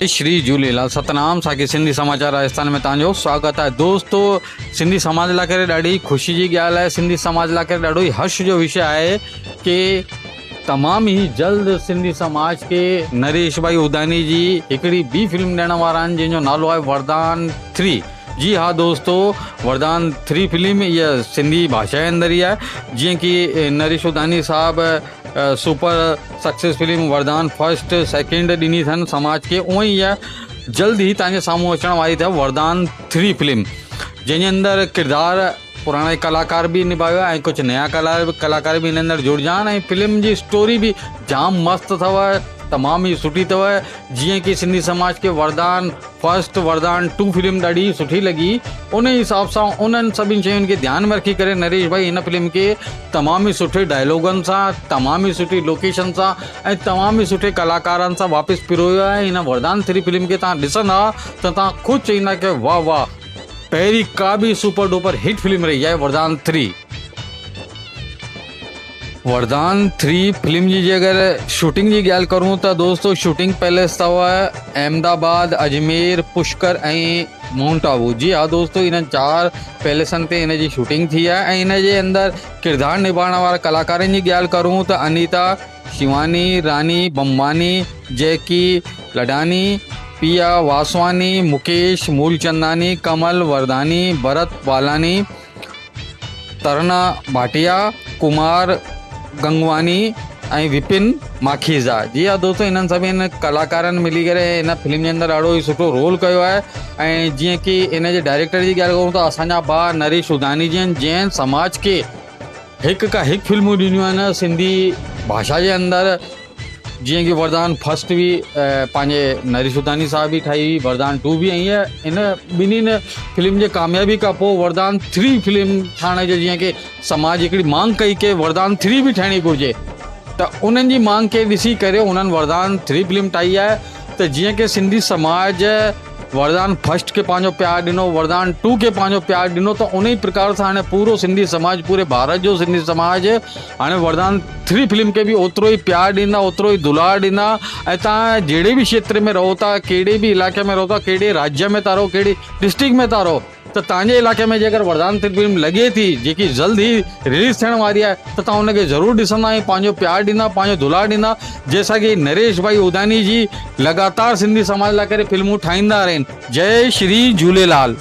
श्री झूलेलाल सतनाम साखी सिंधी समाचार राजस्थान में तव्हांजो स्वागत है। दोस्तों, सिंधी समाज लाइ करे ॾाढी ख़ुशी जी ॻाल्हि आहे। सिंधी समाज लाइ करे ॾाढो ई हर्ष जो विषय आहे कि तमामु ई जल्द सिंधी समाज के नरेश भाई उदानी जी हिकिड़ी ॿी फिल्म ॾियण वारा आहिनि जंहिंजो नालो आहे वरदान 3। जी हाँ दोस्तों, वरदान 3 फिल्म इहा सिंधी भाषा जे अंदरि ई आहे। जीअं कि नरेश उदानी साहब सुपर सक्सेस फिल्म वरदान फर्स्ट सेकेंड ॾिनी अथनि समाज खे, उअं ई इहा जल्द ई तव्हांजे साम्हूं अचण वारी अथव वरदान 3 फिल्म, जंहिंजे अंदरि किरदार पुराणे कलाकार भी निभायो आहे ऐं कुझु नया कलाकार भी इन अंदरि जुड़िजा आहिनि ऐं फिल्म जी स्टोरी भी जाम मस्तु अथव, तमामु ई सुठी अथव। जीअं कि सिंधी समाज के वरदान फर्स्ट वरदान 2 फिल्म ॾाढी सुठी लॻी, उन हिसाब सां उन्हनि सभिनी शयुनि खे ध्यान में रखी करे नरेश भाई हिन फिल्म खे तमामु ई सुठे डायलॉगनि सां, तमामु ई सुठी लोकेशन सां ऐं तमामु ई सुठे कलाकारनि सां वापसि पिरोयो आहे। हिन वरदान 3 फिल्म खे तव्हां ॾिसंदा त तव्हां ख़ुदि चईंदा कि वाह वाह, पहिरीं का भी सुपर डुपर हिट फिल्म रही आहे वरदान 3। वरदान 3 फिल्म जी अगर शूटिंग की ॻाल्हि करूँ तो दोस्तों, शूटिंग पैलेस अथव अहमदाबाद, अजमेर, पुष्कर ऐं माउंट आबू। जी हाँ दोस्तों, इन 4 पैलेसनि ते इन जी शूटिंग थी आहे ऐं इन जे अंदरि किरदार निभाइण वारा कलाकारनि जी ॻाल्हि करूँ तो अनीता शिवानी, रानी बम्बानी, जैकी लडानी, पिया वासवानी, मुकेश मूलचंदानी, कमल वरदानी, भरत बालानी, तरना भाटिया, कुमार गंगवानी ऐं विपिन माखीजा। जी हाँ दोस्तों, इन्हनि सभिनि कलाकारनि मिली करे इन फिल्म जे अंदरि ॾाढो ई सुठो रोल कयो आहे। ऐं जीअं कि इन जे डायरेक्टर जी ॻाल्हि करूं त असांजा भाउ नरेश उदानी जी आहिनि, जंहिं समाज के हिकु खां हिकु फिल्मूं ॾिनियूं आहिनि सिंधी भाषा जे अंदरि। जीअं कि वरदान फर्स्ट भी पंहिंजे नरेश उदानी साहब भी ठाही हुई, वरदान 2 भी, ऐं इन ॿिन्हिनि फिल्म जे कामयाबी खां पोइ वरदान 3 फिल्म ठाहिण जो जीअं कि समाज हिकिड़ी मांग कई कि वरदान 3 भी ठाहिणी घुरिजे, त उन्हनि जी मांग खे ॾिसी करे उन्हनि वरदान 3 फिल्म ठाही आहे। त जीअं कि सिंधी समाज वरदान फर्स्ट के पंहिंजो प्यार ॾिनो, वरदान 2 के पंहिंजो प्यार ॾिनो, त उन ई प्रकार सां हाणे पूरो सिंधी समाज, पूरे भारत जो सिंधी समाज हाणे वरदान 3 फिल्म के भी ओतिरो ई प्यार ॾींदा, ओतिरो ई दुलार ॾींदा। ऐं तव्हां जहिड़े भी क्षेत्र में रहो था, कहिड़े भी इलाइक़े में रहो था, कहिड़े राज्य में था रहो, कहिड़ी डिस्ट्रिक्ट में था रहो, त तव्हांजे इलाइक़े में जेकर वरदान 3 फिल्म लॻे थी जेकी जल्द ई रिलीज़ थियण वारी आहे, त तव्हां उनखे ज़रूरु ॾिसंदा ऐं पंहिंजो प्यार ॾींदा, पंहिंजो दुलार ॾींदा। जैसा कि नरेश भाई उदानी जी लगातार सिंधी समाज लाइ करे फिल्मूं ठाहींदा रहनि। जय श्री झूलेलाल।